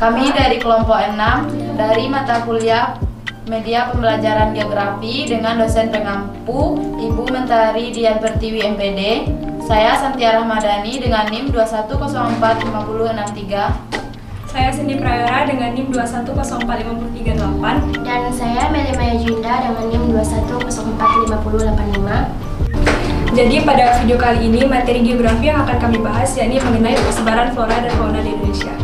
Kami dari kelompok 6 dari mata kuliah Media Pembelajaran Geografi dengan dosen pengampu Ibu Mentari Dian Pertiwi MPD. Saya Santia Rahmadani dengan NIM 21045063. Saya Cindy Prayora dengan NIM 21045038. Dan saya Meli Maya Junda dengan NIM 21045085. Jadi pada video kali ini materi geografi yang akan kami bahas yakni mengenai persebaran flora dan fauna di Indonesia.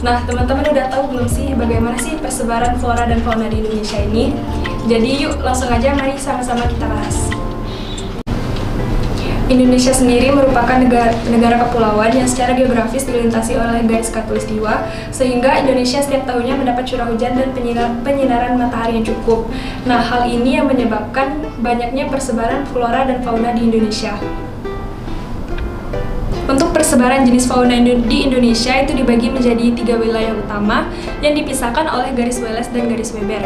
Nah, teman-teman udah tahu belum sih bagaimana sih persebaran flora dan fauna di Indonesia ini? Jadi yuk langsung aja mari sama-sama kita bahas. Indonesia sendiri merupakan negara kepulauan yang secara geografis dilintasi oleh garis khatulistiwa, sehingga Indonesia setiap tahunnya mendapat curah hujan dan penyinaran matahari yang cukup. Nah, hal ini yang menyebabkan banyaknya persebaran flora dan fauna di Indonesia. Untuk persebaran jenis fauna di Indonesia itu dibagi menjadi 3 wilayah utama yang dipisahkan oleh garis Wallace dan garis Weber.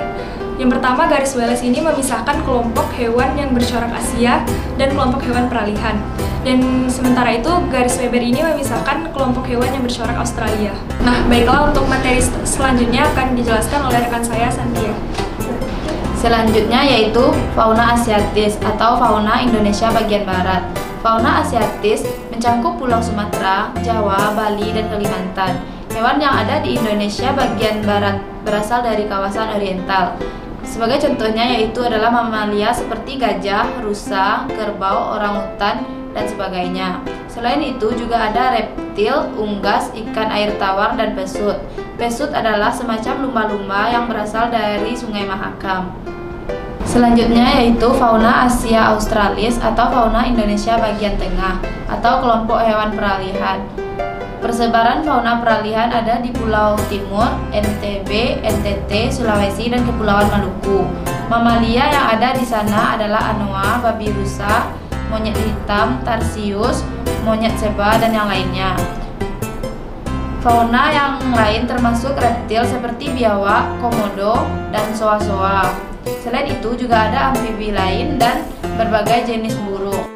Yang pertama, garis Wallace ini memisahkan kelompok hewan yang bercorak Asia dan kelompok hewan peralihan. Dan sementara itu, garis Weber ini memisahkan kelompok hewan yang bercorak Australia. Nah, baiklah, untuk materi selanjutnya akan dijelaskan oleh rekan saya, Santia. Selanjutnya yaitu fauna asiatis atau fauna Indonesia bagian barat. Fauna asiatis mencakup Pulau Sumatera, Jawa, Bali, dan Kalimantan. Hewan yang ada di Indonesia bagian barat berasal dari kawasan oriental. Sebagai contohnya yaitu adalah mamalia seperti gajah, rusa, kerbau, orangutan, dan sebagainya. Selain itu juga ada reptil, unggas, ikan air tawar, dan pesut. Pesut adalah semacam lumba-lumba yang berasal dari Sungai Mahakam. Selanjutnya yaitu fauna Asia Australis atau fauna Indonesia bagian tengah atau kelompok hewan peralihan. Persebaran fauna peralihan ada di Pulau Timur, NTB, NTT, Sulawesi, dan Kepulauan Maluku. Mamalia yang ada di sana adalah anoa, babi rusa, monyet hitam, tarsius, monyet seba, dan yang lainnya. Fauna yang lain termasuk reptil seperti biawak, komodo, dan soa-soa. Selain itu juga ada amfibi lain dan berbagai jenis burung.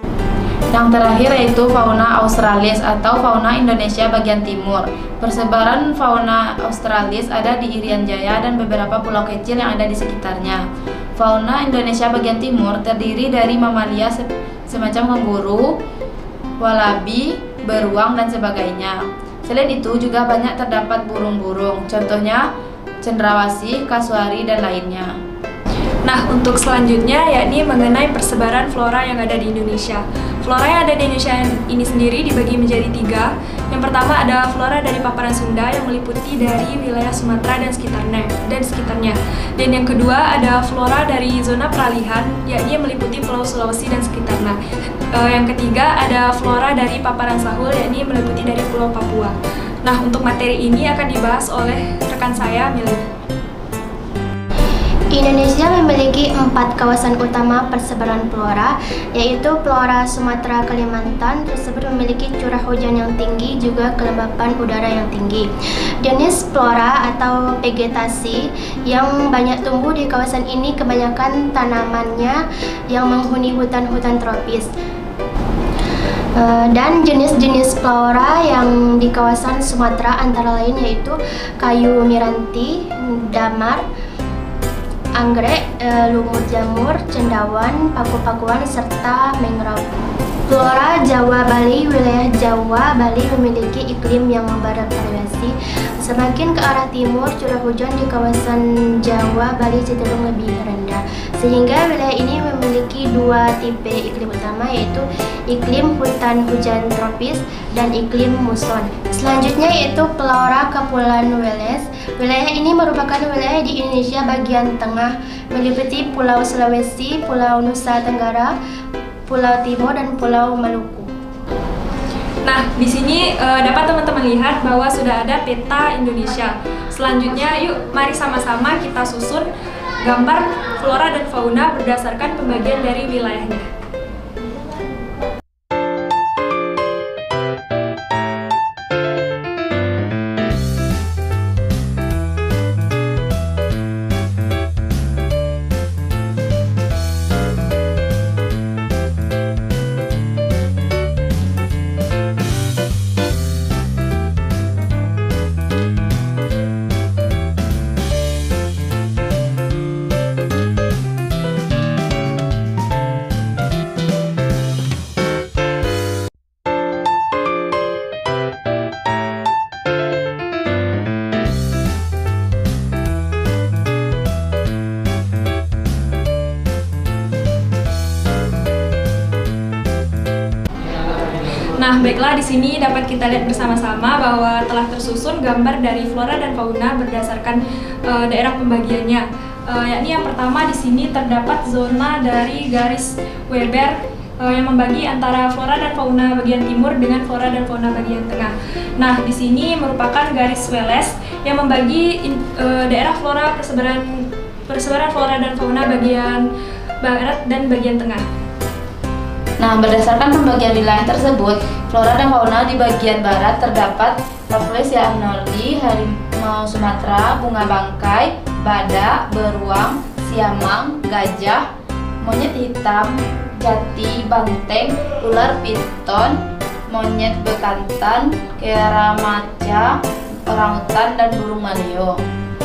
Yang terakhir yaitu fauna Australis atau fauna Indonesia bagian timur. Persebaran fauna Australis ada di Irian Jaya dan beberapa pulau kecil yang ada di sekitarnya. Fauna Indonesia bagian timur terdiri dari mamalia semacam kanguru, walabi, beruang, dan sebagainya. Selain itu juga banyak terdapat burung-burung, contohnya cendrawasih, kasuari, dan lainnya. Nah, untuk selanjutnya yakni mengenai persebaran flora yang ada di Indonesia. Flora yang ada di Indonesia ini sendiri dibagi menjadi 3. Yang pertama ada flora dari paparan Sunda yang meliputi dari wilayah Sumatera dan sekitarnya. Dan yang kedua ada flora dari zona peralihan yakni meliputi Pulau Sulawesi dan sekitarnya. Yang ketiga ada flora dari paparan Sahul yakni meliputi dari Pulau Papua. Nah, untuk materi ini akan dibahas oleh rekan saya, Milady. Indonesia memiliki 4 kawasan utama persebaran flora, yaitu flora Sumatera Kalimantan tersebut memiliki curah hujan yang tinggi juga kelembapan udara yang tinggi. Jenis flora atau vegetasi yang banyak tumbuh di kawasan ini kebanyakan tanamannya yang menghuni hutan-hutan tropis. Dan jenis-jenis flora yang di kawasan Sumatera antara lain yaitu kayu miranti, damar, anggrek, lumut jamur, cendawan, paku-pakuan, serta mangrove. Flora Jawa Bali. Wilayah Jawa Bali memiliki iklim yang bervariasi. Semakin ke arah timur, curah hujan di kawasan Jawa Bali cenderung lebih rendah, sehingga wilayah ini memiliki 2 tipe iklim utama, yaitu iklim hutan hujan tropis dan iklim muson. Selanjutnya yaitu flora Kepulauan Wallace. Wilayah ini merupakan wilayah di Indonesia bagian tengah, meliputi Pulau Sulawesi, Pulau Nusa Tenggara, Pulau Timur, dan Pulau Maluku. Nah, di sini dapat teman-teman lihat bahwa sudah ada peta Indonesia. Selanjutnya, yuk mari sama-sama kita susun gambar flora dan fauna berdasarkan pembagian dari wilayahnya. Nah, baiklah, di sini dapat kita lihat bersama-sama bahwa telah tersusun gambar dari flora dan fauna berdasarkan daerah pembagiannya. Yakni yang pertama di sini terdapat zona dari garis Weber yang membagi antara flora dan fauna bagian timur dengan flora dan fauna bagian tengah. Nah, di sini merupakan garis Wallace yang membagi daerah flora persebaran flora dan fauna bagian barat dan bagian tengah. Nah, berdasarkan pembagian wilayah tersebut, flora dan fauna di bagian barat terdapat Rafflesia arnoldi, harimau Sumatera, bunga bangkai, badak, beruang, siamang, gajah, monyet hitam, jati, banteng, ular piton, monyet bekantan, kera maca, orangutan, dan burung maleo.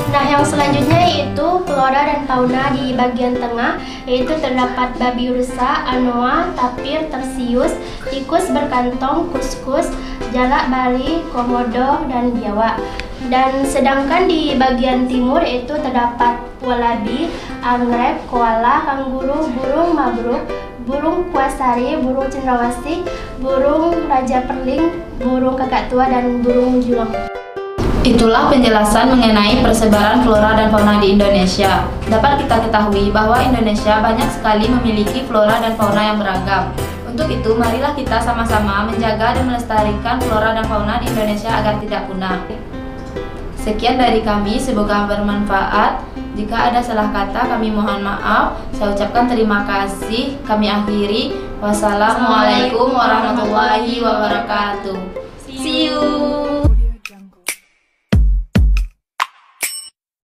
Nah, yang selanjutnya yaitu flora dan fauna di bagian tengah, yaitu terdapat babi rusa, anoa, tapir, tersius, tikus berkantong, kuskus, jalak bali, komodo, dan biawak. Dan sedangkan di bagian timur itu terdapat wallaby, anggrek, koala, kanguru, burung mabruk, burung kuasari, burung cendrawasih, burung raja perling, burung kakak tua, dan burung julung. Itulah penjelasan mengenai persebaran flora dan fauna di Indonesia. Dapat kita ketahui bahwa Indonesia banyak sekali memiliki flora dan fauna yang beragam. Untuk itu, marilah kita sama-sama menjaga dan melestarikan flora dan fauna di Indonesia agar tidak punah. Sekian dari kami, semoga bermanfaat. Jika ada salah kata, kami mohon maaf. Saya ucapkan terima kasih. Kami akhiri. Wassalamualaikum warahmatullahi wabarakatuh. See you.